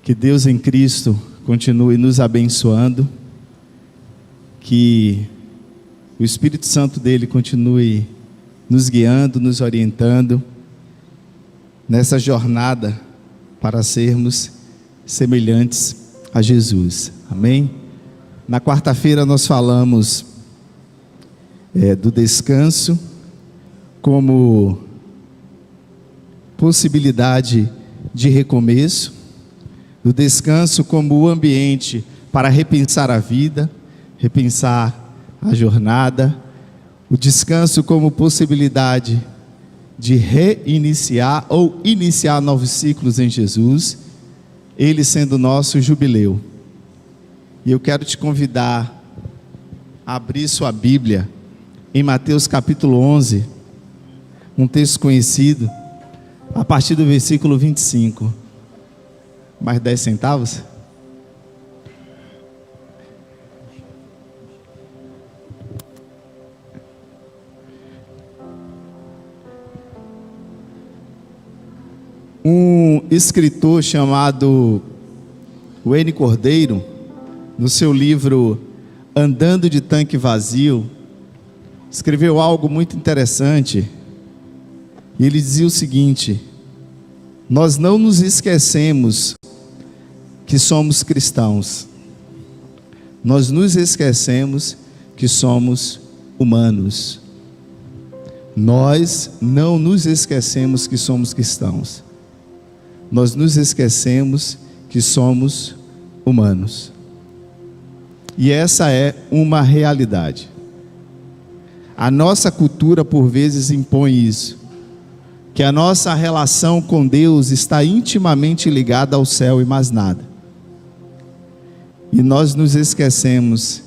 Que Deus em Cristo continue nos abençoando, que o Espírito Santo dele continue nos guiando, nos orientando nessa jornada para sermos semelhantes a Jesus. Amém? Na quarta-feira nós falamos do descanso como possibilidade de recomeço, do descanso como o ambiente para repensar a vida, repensar a jornada, o descanso como possibilidade de reiniciar ou iniciar novos ciclos em Jesus, Ele sendo o nosso jubileu. E eu quero te convidar a abrir sua Bíblia em Mateus capítulo 11, um texto conhecido, a partir do versículo 25. Mais 10 centavos? Um escritor chamado Wayne Cordeiro, no seu livro Andando de Tanque Vazio, escreveu algo muito interessante. E ele dizia o seguinte: nós não nos esquecemos que somos cristãos, nós nos esquecemos que somos humanos. Nós não nos esquecemos que somos cristãos, nós nos esquecemos que somos humanos. E essa é uma realidade. A nossa cultura por vezes impõe isso, que a nossa relação com Deus está intimamente ligada ao céu e mais nada. E nós nos esquecemos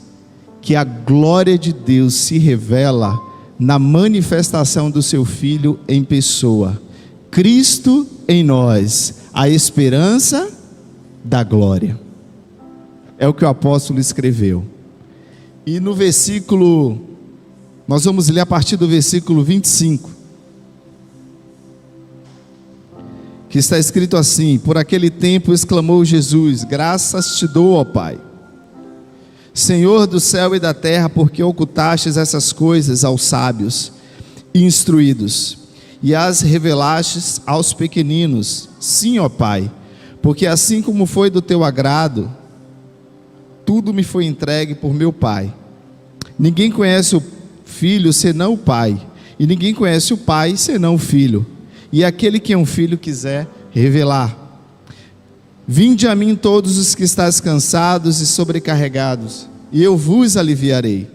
que a glória de Deus se revela na manifestação do seu Filho em pessoa, Cristo em nós, a esperança da glória. É o que o apóstolo escreveu. E no versículo, nós vamos ler a partir do versículo 25, que está escrito assim: por aquele tempo exclamou Jesus: graças te dou, ó Pai, Senhor do céu e da terra, porque ocultastes essas coisas aos sábios e instruídos, e as revelastes aos pequeninos. Sim, ó Pai, porque assim como foi do teu agrado, tudo me foi entregue por meu Pai. Ninguém conhece o Filho senão o Pai, e ninguém conhece o Pai senão o Filho, e aquele que um filho quiser revelar. Vinde a mim todos os que estáis cansados e sobrecarregados, e eu vos aliviarei.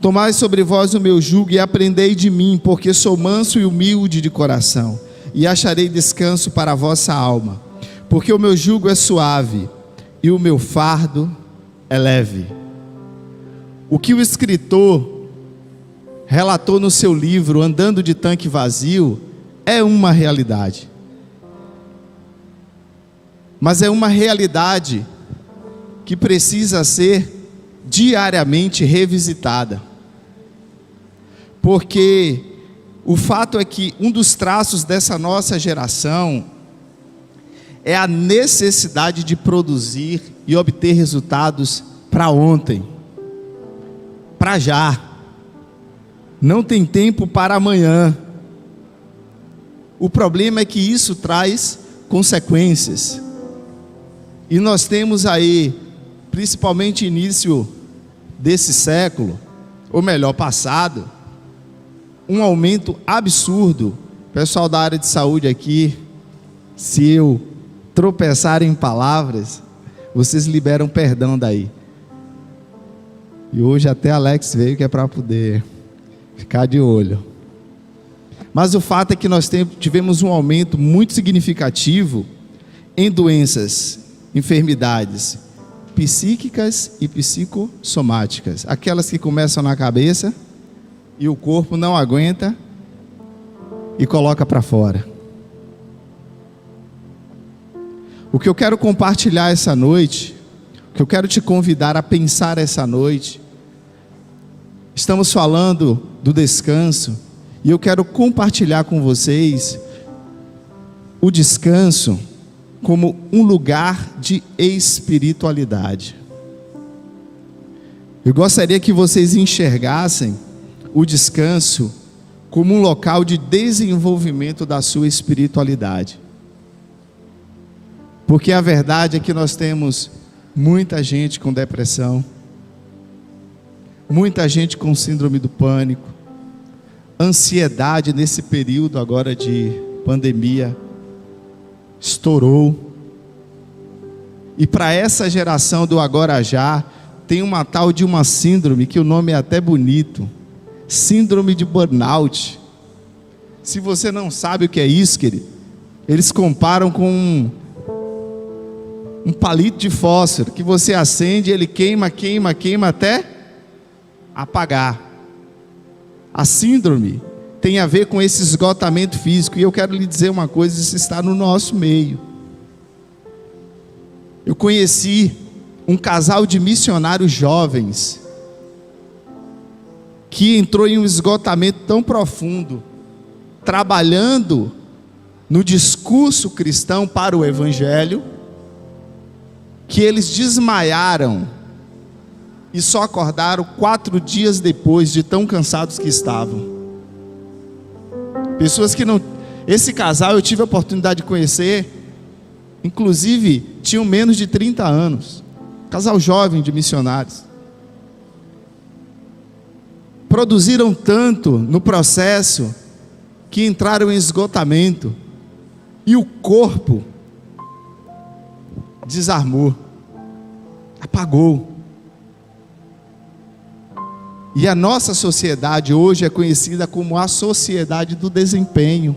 Tomai sobre vós o meu jugo e aprendei de mim, porque sou manso e humilde de coração, e acharei descanso para a vossa alma, porque o meu jugo é suave e o meu fardo é leve. O que o escritor relatou no seu livro Andando de Tanque Vazio é uma realidade, mas é uma realidade que precisa ser diariamente revisitada, porque o fato é que um dos traços dessa nossa geração é a necessidade de produzir e obter resultados para ontem, para já. Não tem tempo para amanhã. O problema é que isso traz consequências. E nós temos aí, principalmente início desse século, ou melhor, passado, um aumento absurdo. Pessoal da área de saúde aqui, se eu tropeçar em palavras, vocês liberam perdão daí. E hoje até Alex veio, que é para poder ficar de olho. Mas o fato é que nós tivemos um aumento muito significativo em doenças, enfermidades psíquicas e psicossomáticas, aquelas que começam na cabeça e o corpo não aguenta e coloca para fora. O que eu quero compartilhar essa noite, o que eu quero te convidar a pensar essa noite, estamos falando do descanso, e eu quero compartilhar com vocês o descanso como um lugar de espiritualidade. Eu gostaria que vocês enxergassem o descanso como um local de desenvolvimento da sua espiritualidade. Porque a verdade é que nós temos muita gente com depressão, muita gente com síndrome do pânico, ansiedade nesse período agora de pandemia estourou. E para essa geração do agora já, tem uma tal de uma síndrome, que o nome é até bonito, síndrome de burnout. Se você não sabe o que é isso, querido, eles comparam com um palito de fósforo, que você acende, ele queima até apagar. A síndrome tem a ver com esse esgotamento físico, e eu quero lhe dizer uma coisa: isso está no nosso meio. Eu conheci um casal de missionários jovens que entrou em um esgotamento tão profundo, trabalhando no discurso cristão para o evangelho, que eles desmaiaram e só acordaram 4 dias depois, de tão cansados que estavam. Pessoas que não... Esse casal eu tive a oportunidade de conhecer, inclusive tinham menos de 30 anos, casal jovem de missionários. Produziram tanto no processo que entraram em esgotamento, e o corpo desarmou, apagou. E a nossa sociedade hoje é conhecida como a sociedade do desempenho.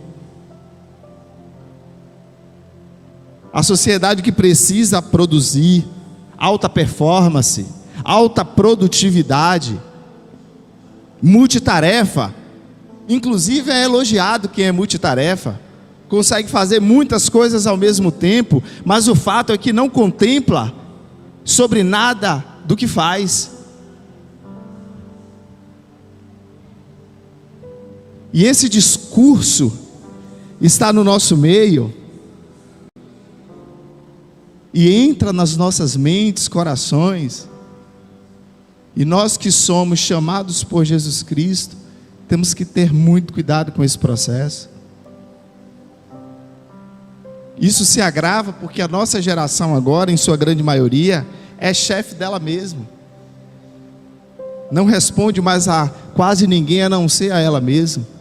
A sociedade que precisa produzir, alta performance, alta produtividade, multitarefa. Inclusive é elogiado quem é multitarefa, consegue fazer muitas coisas ao mesmo tempo, mas o fato é que não contempla sobre nada do que faz. E esse discurso está no nosso meio e entra nas nossas mentes, corações, e nós que somos chamados por Jesus Cristo, temos que ter muito cuidado com esse processo. Isso se agrava porque a nossa geração agora, em sua grande maioria, é chefe dela mesma. Não responde mais a quase ninguém a não ser a ela mesma.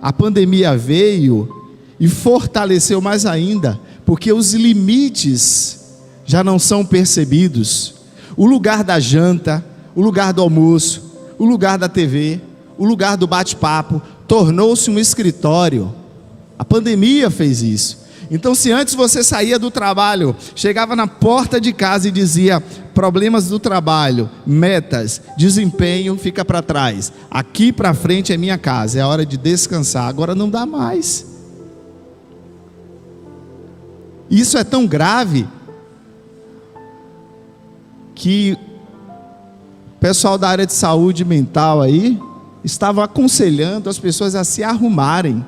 A pandemia veio e fortaleceu mais ainda, porque os limites já não são percebidos. O lugar da janta, o lugar do almoço, o lugar da TV, o lugar do bate-papo, tornou-se um escritório. A pandemia fez isso. Então, se antes você saía do trabalho, chegava na porta de casa e dizia: problemas do trabalho, metas, desempenho, fica para trás, aqui para frente é minha casa, é a hora de descansar. Agora não dá mais. Isso é tão grave que o pessoal da área de saúde mental aí estava aconselhando as pessoas a se arrumarem,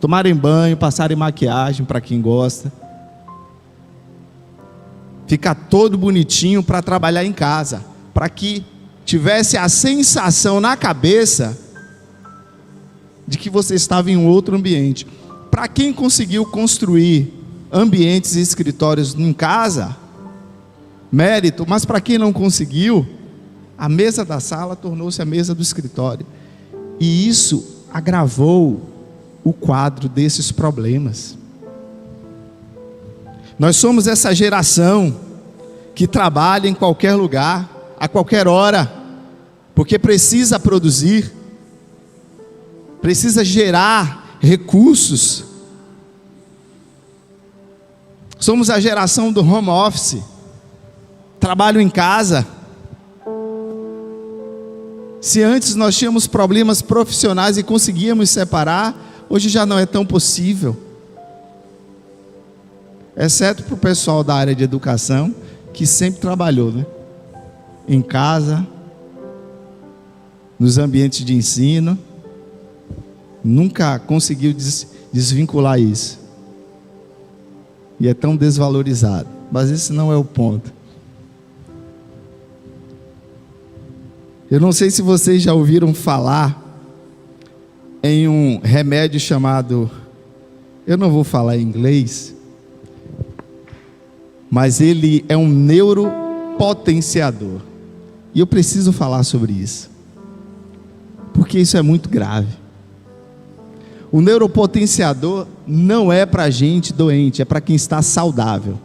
tomarem banho, passarem maquiagem para quem gosta, ficar todo bonitinho para trabalhar em casa, para que tivesse a sensação na cabeça de que você estava em um outro ambiente. Para quem conseguiu construir ambientes e escritórios em casa, mérito, mas para quem não conseguiu, a mesa da sala tornou-se a mesa do escritório, e isso agravou o quadro desses problemas. Nós somos essa geração que trabalha em qualquer lugar, a qualquer hora, porque precisa produzir, precisa gerar recursos. Somos a geração do home office, trabalho em casa. Se antes nós tínhamos problemas profissionais e conseguíamos separar, hoje já não é tão possível, exceto para o pessoal da área de educação, que sempre trabalhou, né? Em casa, nos ambientes de ensino, nunca conseguiu desvincular isso. e é tão desvalorizado. Mas esse não é o ponto. Eu não sei se vocês já ouviram falar em um remédio chamado, eu não vou falar em inglês, mas ele é um neuropotenciador. E eu preciso falar sobre isso, porque isso é muito grave. O neuropotenciador não é para gente doente, é para quem está saudável.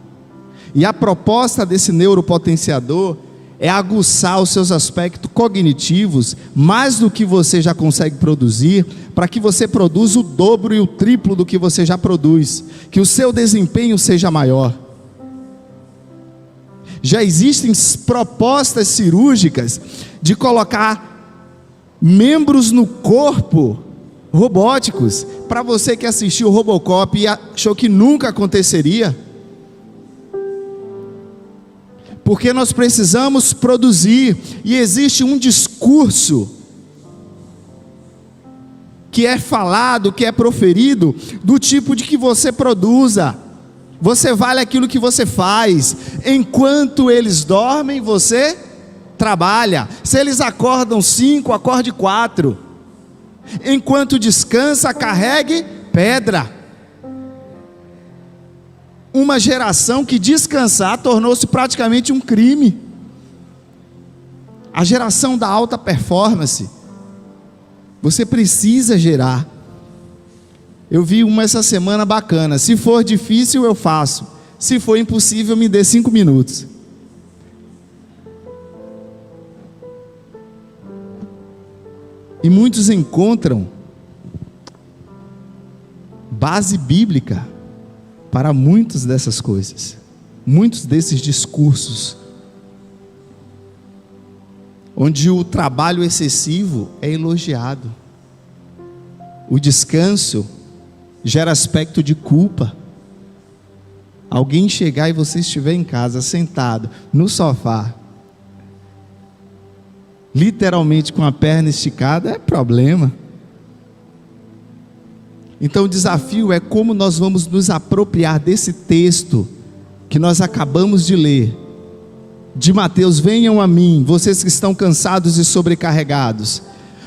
E a proposta desse neuropotenciador é aguçar os seus aspectos cognitivos, mais do que você já consegue produzir, para que você produza o dobro e o triplo do que você já produz, que o seu desempenho seja maior. Já existem propostas cirúrgicas de colocar membros no corpo robóticos. Para você que assistiu o Robocop e achou que nunca aconteceria, porque nós precisamos produzir, e existe um discurso que é falado, que é proferido, do tipo de que você produza, você vale aquilo que você faz, enquanto eles dormem, você trabalha, se eles acordam 5, acorde 4, enquanto descansa, carregue pedra. Uma geração que descansar tornou-se praticamente um crime. A geração da alta performance. Você precisa gerar. Eu vi uma essa semana bacana. Se for difícil, eu faço. Se for impossível, me dê 5 minutos. E muitos encontram base bíblica para muitas dessas coisas, muitos desses discursos, onde o trabalho excessivo é elogiado, o descanso gera aspecto de culpa. Alguém chegar e você estiver em casa, sentado no sofá, literalmente com a perna esticada, é problema. Então o desafio é como nós vamos nos apropriar desse texto que nós acabamos de ler, de Mateus: venham a mim, vocês que estão cansados e sobrecarregados.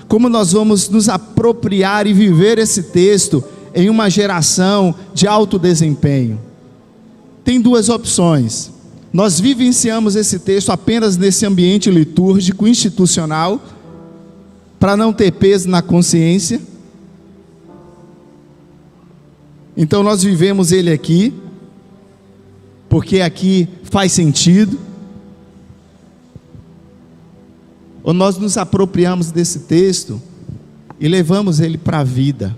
Como nós vamos nos apropriar e viver esse texto em uma geração de alto desempenho? Tem duas opções. Nós vivenciamos esse texto apenas nesse ambiente litúrgico, institucional, para não ter peso na consciência. Então nós vivemos ele aqui, porque aqui faz sentido. Ou nós nos apropriamos desse texto e levamos ele para a vida,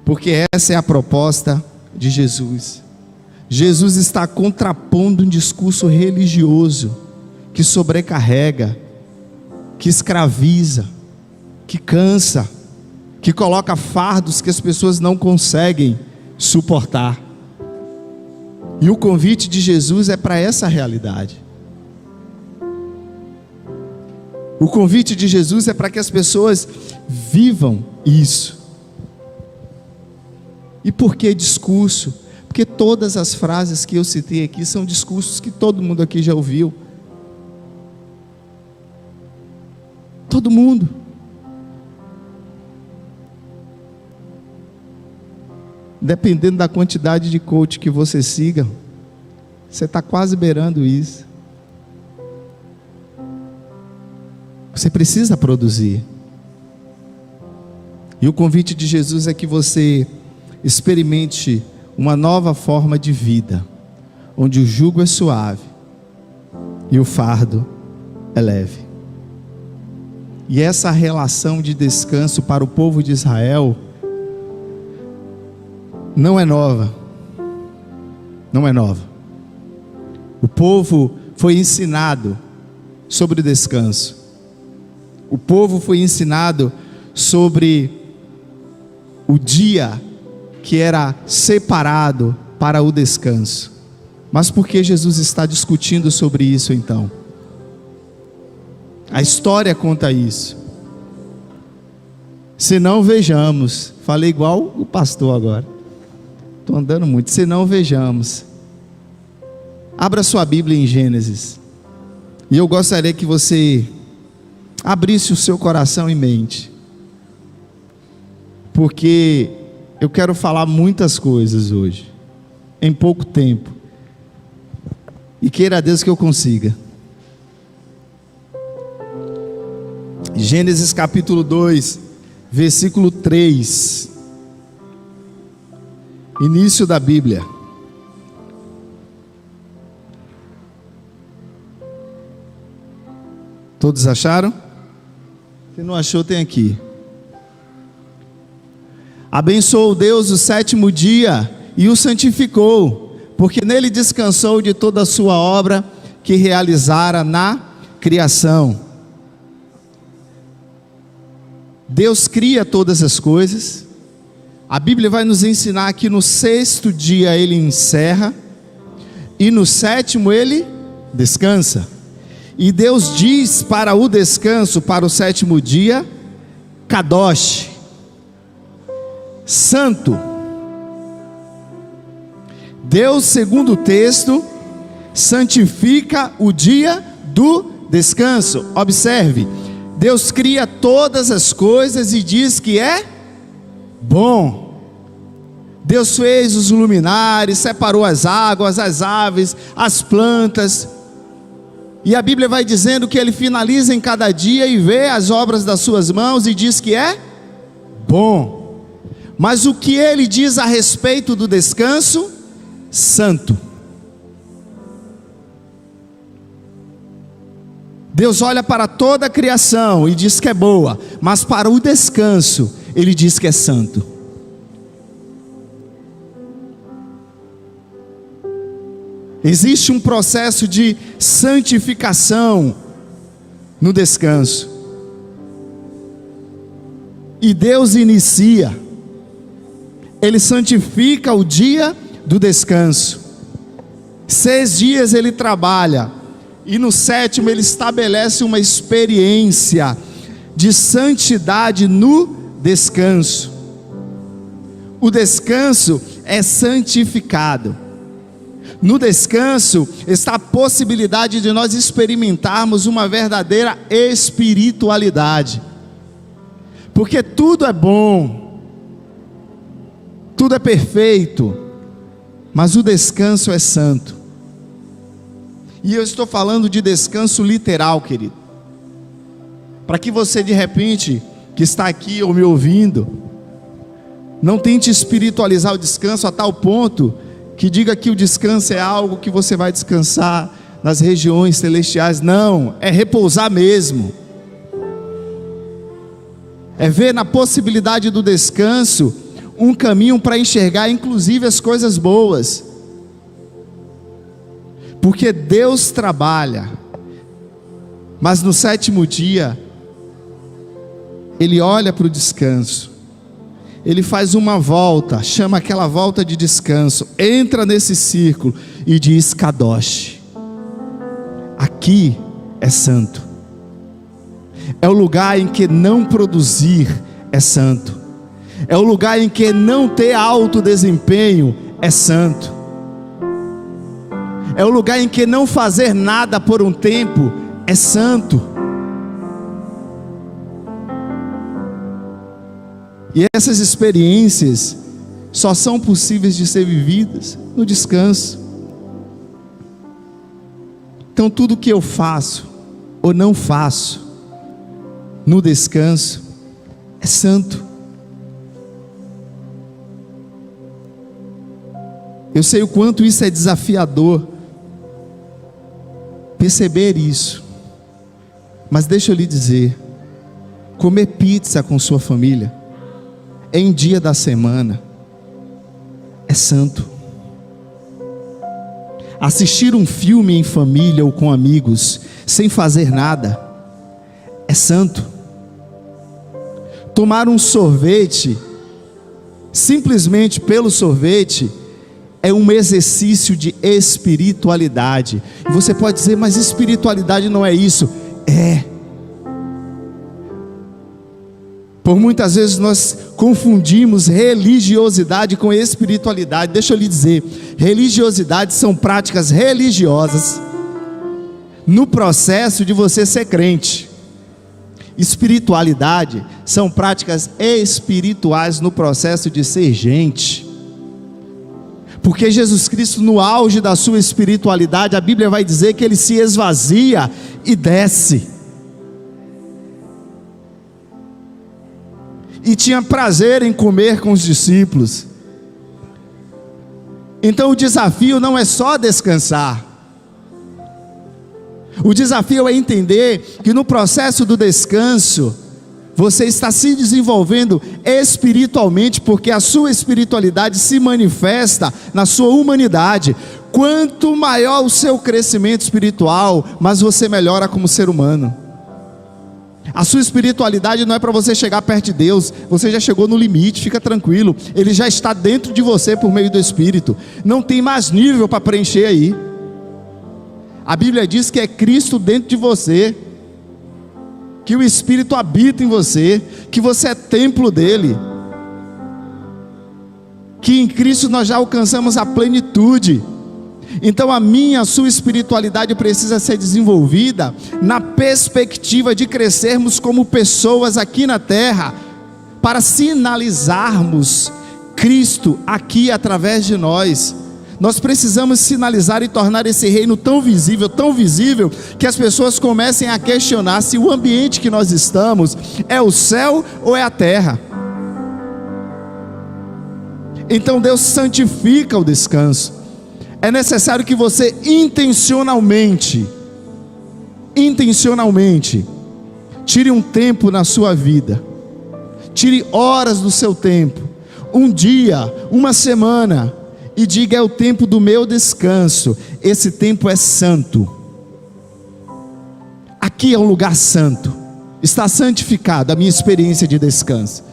porque essa é a proposta de Jesus. Jesus está contrapondo um discurso religioso que sobrecarrega, que escraviza, que cansa, que coloca fardos que as pessoas não conseguem suportar. E o convite de Jesus é para essa realidade. O convite de Jesus é para que as pessoas vivam isso. E por que discurso? Porque todas as frases que eu citei aqui são discursos que todo mundo aqui já ouviu. Todo mundo. Dependendo da quantidade de coach que você siga, você está quase beirando isso. Você precisa produzir. E o convite de Jesus é que você experimente uma nova forma de vida, onde o jugo é suave e o fardo é leve. E essa relação de descanso para o povo de Israel não é nova. Não é nova. O povo foi ensinado sobre o descanso. O povo foi ensinado sobre o dia que era separado para o descanso. Mas por que Jesus está discutindo sobre isso então? A história conta isso. Se não, vejamos. Falei igual o pastor agora. Estou andando muito, se não, vejamos. Abra sua Bíblia em Gênesis. E eu gostaria que você abrisse o seu coração e mente, porque eu quero falar muitas coisas hoje, em pouco tempo, e queira Deus que eu consiga. Gênesis capítulo 2, versículo 3, início da Bíblia. Todos acharam? Se não achou, tem aqui. Abençoou Deus o sétimo dia e o santificou, porque nele descansou de toda a sua obra que realizara na criação. Deus cria todas as coisas. A Bíblia vai nos ensinar que no sexto dia ele encerra, e no sétimo ele descansa. E Deus diz para o descanso, para o sétimo dia, Kadosh, santo. Deus, segundo o texto, santifica o dia do descanso. Observe, Deus cria todas as coisas e diz que é bom. Deus fez os luminares, separou as águas, as aves, as plantas. E a Bíblia vai dizendo que ele finaliza em cada dia e vê as obras das suas mãos e diz que é bom. Mas o que ele diz a respeito do descanso? Santo. Deus olha para toda a criação e diz que é boa, mas para o descanso ele diz que é santo. Existe um processo de santificação no descanso. E Deus inicia. Ele santifica o dia do descanso. 6 dias ele trabalha. E no sétimo ele estabelece uma experiência de santidade no descanso. O descanso é santificado. No descanso está a possibilidade de nós experimentarmos uma verdadeira espiritualidade, porque tudo é bom, tudo é perfeito, mas o descanso é santo. E eu estou falando de descanso literal, querido, para que você de repente, que está aqui ou me ouvindo, não tente espiritualizar o descanso a tal ponto que diga que o descanso é algo que você vai descansar nas regiões celestiais. Não, é repousar mesmo. É ver na possibilidade do descanso um caminho para enxergar inclusive as coisas boas. Porque Deus trabalha, mas no sétimo dia Ele olha para o descanso. Ele faz uma volta, chama aquela volta de descanso, entra nesse círculo e diz Kadosh. Aqui é santo. É o lugar em que não produzir é santo. É o lugar em que não ter alto desempenho é santo. É o lugar em que não fazer nada por um tempo é santo. E essas experiências só são possíveis de ser vividas no descanso. Então tudo que eu faço ou não faço no descanso é santo. Eu sei o quanto isso é desafiador, perceber isso. Mas deixa eu lhe dizer, comer pizza com sua família em dia da semana é santo. Assistir um filme em família ou com amigos sem fazer nada é santo. Tomar um sorvete simplesmente pelo sorvete é um exercício de espiritualidade. E você pode dizer, mas espiritualidade não é isso. É. Por muitas vezes nós confundimos religiosidade com espiritualidade. Deixa eu lhe dizer, religiosidade são práticas religiosas no processo de você ser crente. Espiritualidade são práticas espirituais no processo de ser gente. Porque Jesus Cristo, no auge da sua espiritualidade, a Bíblia vai dizer que ele se esvazia e desce. E tinha prazer em comer com os discípulos. Então o desafio não é só descansar. O desafio é entender que no processo do descanso, você está se desenvolvendo espiritualmente, porque a sua espiritualidade se manifesta na sua humanidade. Quanto maior o seu crescimento espiritual, mais você melhora como ser humano. A sua espiritualidade não é para você chegar perto de Deus, você já chegou no limite, fica tranquilo, Ele já está dentro de você por meio do Espírito, não tem mais nível para preencher aí. A Bíblia diz que é Cristo dentro de você, que o Espírito habita em você, que você é templo dele, que em Cristo nós já alcançamos a plenitude. Então a sua espiritualidade precisa ser desenvolvida na perspectiva de crescermos como pessoas aqui na terra, para sinalizarmos Cristo aqui através de nós. Nós precisamos sinalizar e tornar esse reino tão visível, que as pessoas comecem a questionar se o ambiente que nós estamos é o céu ou é a terra. Então Deus santifica o descanso. É necessário que você intencionalmente, tire um tempo na sua vida, tire horas do seu tempo, um dia, uma semana, e diga: é o tempo do meu descanso, esse tempo é santo, aqui é um lugar santo, está santificado a minha experiência de descanso.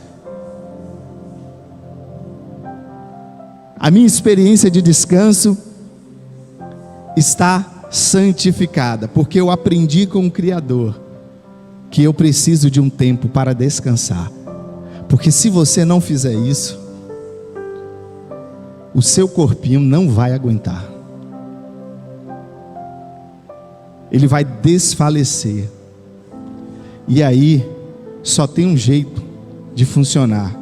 A minha experiência de descanso está santificada, porque eu aprendi com o Criador que eu preciso de um tempo para descansar. Porque se você não fizer isso, o seu corpinho não vai aguentar, ele vai desfalecer, e aí só tem um jeito de funcionar: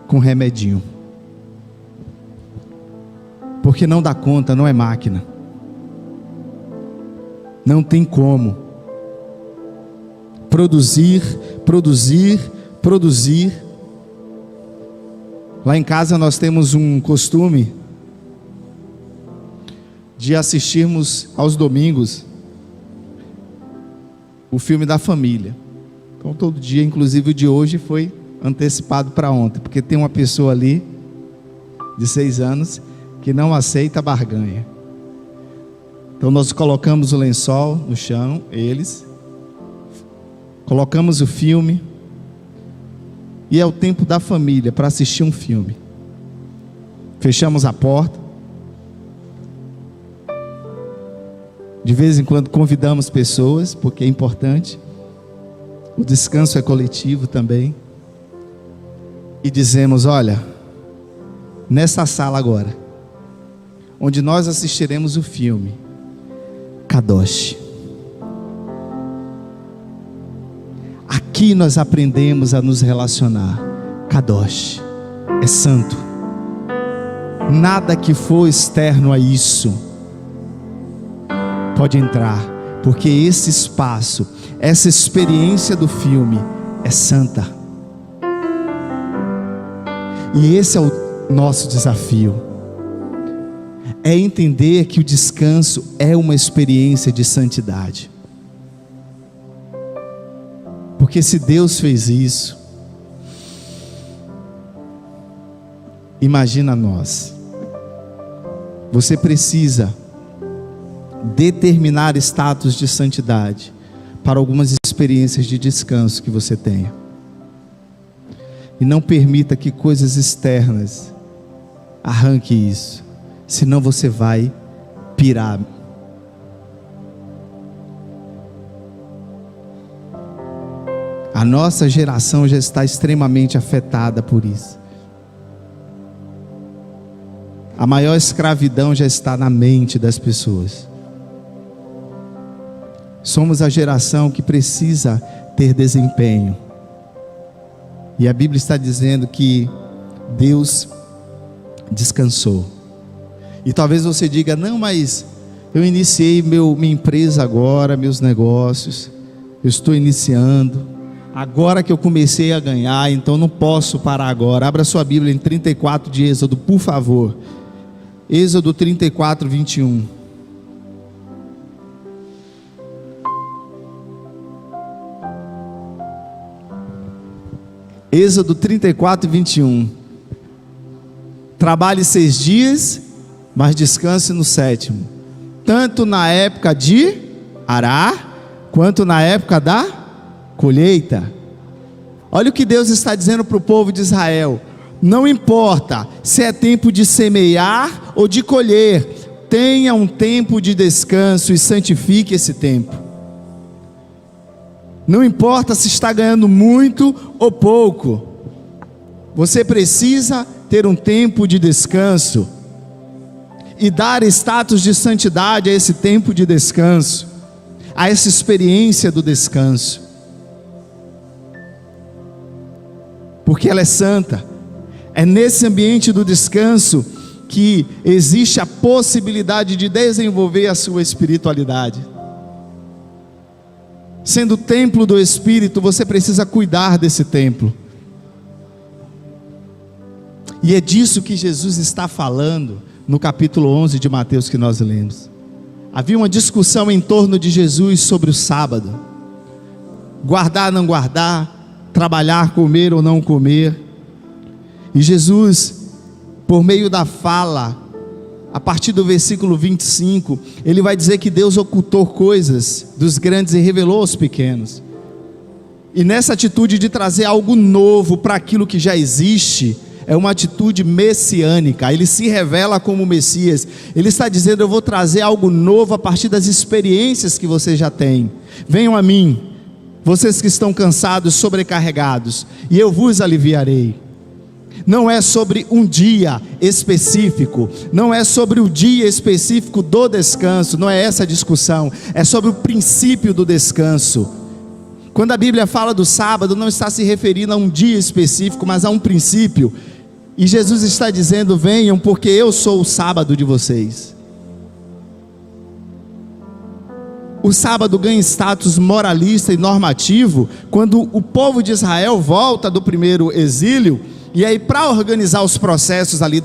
com remedinho. Porque não dá conta, não é máquina, não tem como produzir. Lá em casa nós temos um costume de assistirmos aos domingos o filme da família. Então todo dia, inclusive o de hoje, foi antecipado para ontem, porque tem uma pessoa ali de 6 anos que não aceita barganha. Então nós colocamos o lençol no chão, colocamos o filme, e é o tempo da família para assistir um filme. Fechamos a porta, de vez em quando convidamos pessoas, porque é importante, o descanso é coletivo também, e dizemos: olha, nessa sala agora, onde nós assistiremos o filme, Kadosh, aqui nós aprendemos a nos relacionar. Kadosh é santo, nada que for externo a isso pode entrar, porque esse espaço, essa experiência do filme é santa. E esse é o nosso desafio, é entender que o descanso é uma experiência de santidade. Porque se Deus fez isso, imagina nós. Você precisa determinar status de santidade para algumas experiências de descanso que você tenha. E não permita que coisas externas arranque isso, senão você vai pirar. A nossa geração já está extremamente afetada por isso. A maior escravidão já está na mente das pessoas. Somos a geração que precisa ter desempenho. E a Bíblia está dizendo que Deus descansou. E talvez você diga: não, mas eu iniciei minha empresa agora, meus negócios, eu estou iniciando, agora que eu comecei a ganhar, então não posso parar agora. Abra sua Bíblia em 34 de Êxodo, por favor. Êxodo 34, 21. Êxodo 34, 21. Trabalhe 6 dias, mas descanse no 7º. Tanto na época de arar, quanto na época da colheita. Olha o que Deus está dizendo para o povo de Israel: não importa se é tempo de semear ou de colher, tenha um tempo de descanso e santifique esse tempo. Não importa se está ganhando muito ou pouco, você precisa ter um tempo de descanso e dar status de santidade a esse tempo de descanso, a essa experiência do descanso, porque ela é santa. É nesse ambiente do descanso que existe a possibilidade de desenvolver a sua espiritualidade. Sendo o templo do Espírito, você precisa cuidar desse templo. E é disso que Jesus está falando no capítulo 11 de Mateus que nós lemos. Havia uma discussão em torno de Jesus sobre o sábado. Guardar, não guardar, trabalhar, comer ou não comer. E Jesus, por meio da fala, a partir do versículo 25, ele vai dizer que Deus ocultou coisas dos grandes e revelou aos pequenos. E nessa atitude de trazer algo novo para aquilo que já existe, é uma atitude messiânica. Ele se revela como Messias. Ele está dizendo: eu vou trazer algo novo a partir das experiências que você já tem. Venham a mim, vocês que estão cansados, sobrecarregados, e eu vos aliviarei. Não é sobre um dia específico, não é sobre o dia específico do descanso, não é essa a discussão, é sobre o princípio do descanso. Quando a Bíblia fala do sábado, não está se referindo a um dia específico, mas a um princípio. E Jesus está dizendo: venham, porque eu sou o sábado de vocês. O sábado ganha status moralista e normativo quando o povo de Israel volta do primeiro exílio. E aí, para organizar os processos ali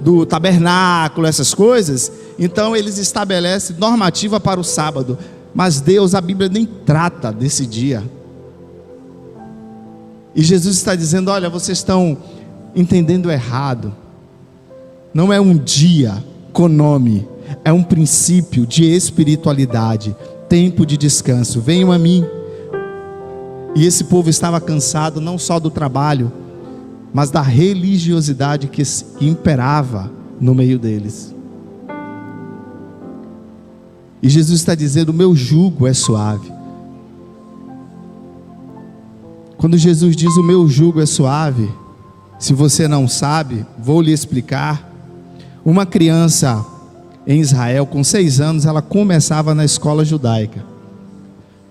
do tabernáculo, essas coisas, então eles estabelecem normativa para o sábado. Mas Deus, a Bíblia nem trata desse dia. E Jesus está dizendo: olha, vocês estão entendendo errado. Não é um dia com nome, é um princípio de espiritualidade, tempo de descanso. Venham a mim. E esse povo estava cansado não só do trabalho, mas da religiosidade que imperava no meio deles. E Jesus está dizendo: o meu jugo é suave. Quando Jesus diz o meu jugo é suave, se você não sabe, vou lhe explicar. Uma criança em Israel, com 6 anos, ela começava na escola judaica.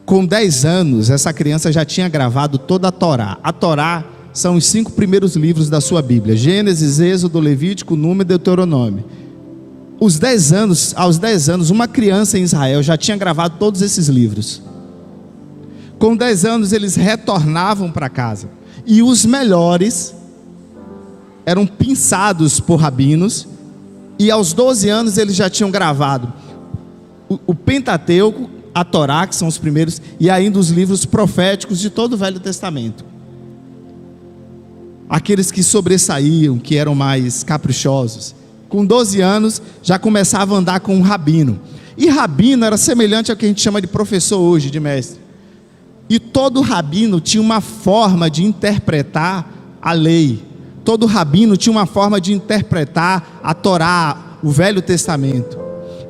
Com 10 anos, essa criança já tinha gravado toda a Torá. A Torá são os 5 primeiros livros da sua Bíblia: Gênesis, Êxodo, Levítico, Número e Deuteronômio. Aos 10 anos, uma criança em Israel já tinha gravado todos esses livros. Com 10 anos, eles retornavam para casa. E os melhores eram pinçados por rabinos. E aos 12 anos, eles já tinham gravado o Pentateuco, a Torá, que são os primeiros, e ainda os livros proféticos de todo o Velho Testamento. Aqueles que sobressaíam, que eram mais caprichosos, com 12 anos já começavam a andar com um rabino. E rabino era semelhante ao que a gente chama de professor hoje, de mestre. E todo rabino tinha uma forma de interpretar a lei. Todo rabino tinha uma forma de interpretar a Torá, o Velho Testamento.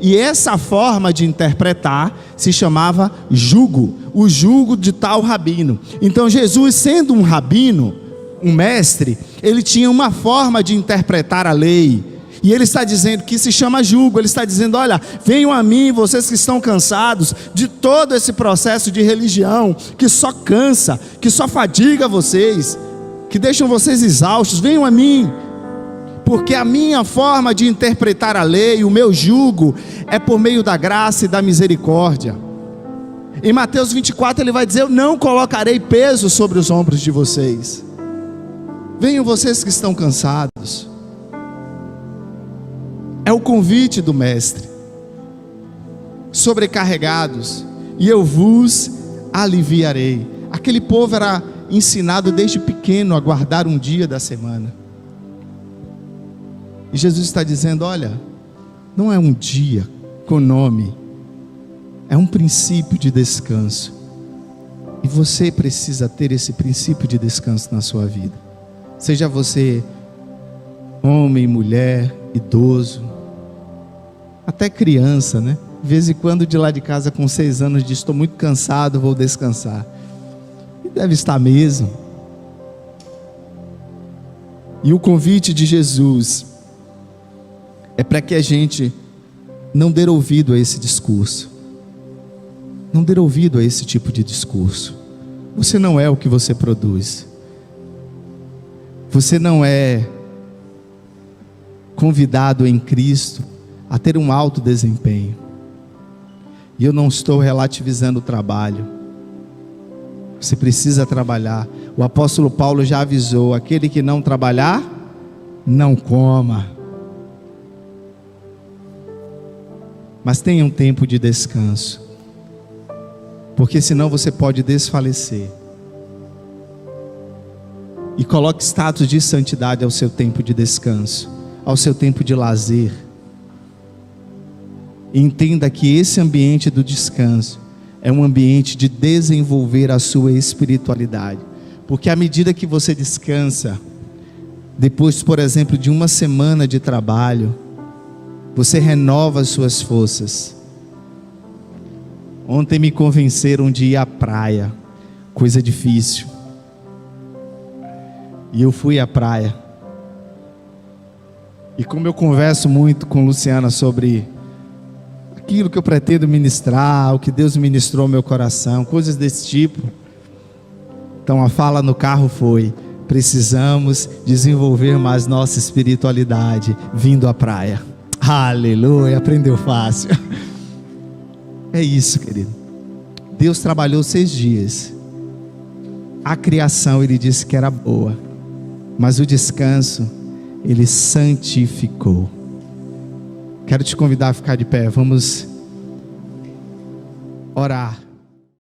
E essa forma de interpretar se chamava jugo, o jugo de tal rabino. Então Jesus, sendo um rabino, um mestre, ele tinha uma forma de interpretar a lei. E ele está dizendo que se chama jugo. Ele está dizendo: olha, venham a mim, vocês que estão cansados de todo esse processo de religião, que só cansa, que só fadiga vocês, que deixam vocês exaustos. Venham a mim, porque a minha forma de interpretar a lei, o meu jugo, é por meio da graça e da misericórdia. Em Mateus 24 ele vai dizer: eu não colocarei peso sobre os ombros de vocês. Venham vocês que estão cansados. É o convite do mestre. Sobrecarregados, e eu vos aliviarei. Aquele povo era ensinado desde pequeno a guardar um dia da semana. E Jesus está dizendo: olha, não é um dia com nome, é um princípio de descanso. E você precisa ter esse princípio de descanso na sua vida. Seja você homem, mulher, idoso, até criança, né? De vez em quando de lá de casa com 6 anos diz: estou muito cansado, vou descansar. E deve estar mesmo. E o convite de Jesus é para que a gente não dê ouvido a esse discurso. Não dê ouvido a esse tipo de discurso. Você não é o que você produz. Você não é convidado em Cristo a ter um alto desempenho. E eu não estou relativizando o trabalho. Você precisa trabalhar. O apóstolo Paulo já avisou: aquele que não trabalhar, não coma. Mas tenha um tempo de descanso, porque senão você pode desfalecer. E coloque status de santidade ao seu tempo de descanso, ao seu tempo de lazer. E entenda que esse ambiente do descanso é um ambiente de desenvolver a sua espiritualidade. Porque à medida que você descansa, depois, por exemplo, de uma semana de trabalho, você renova as suas forças. Ontem me convenceram de ir à praia, coisa difícil. E eu fui à praia. E como eu converso muito com Luciana sobre aquilo que eu pretendo ministrar, o que Deus ministrou ao meu coração, coisas desse tipo. Então a fala no carro foi: precisamos desenvolver mais nossa espiritualidade vindo à praia. Aleluia, aprendeu fácil. É isso, querido. Deus trabalhou 6 dias. A criação Ele disse que era boa, mas o descanso Ele santificou. Quero te convidar a ficar de pé. Vamos orar.